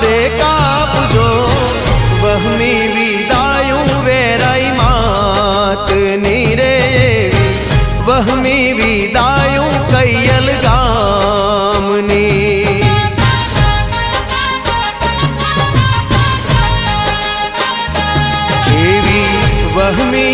रे कापजो वहमी विदायूं वेराई मात नीरे वहमी विदायूं कैयल गामनी एवी वहमी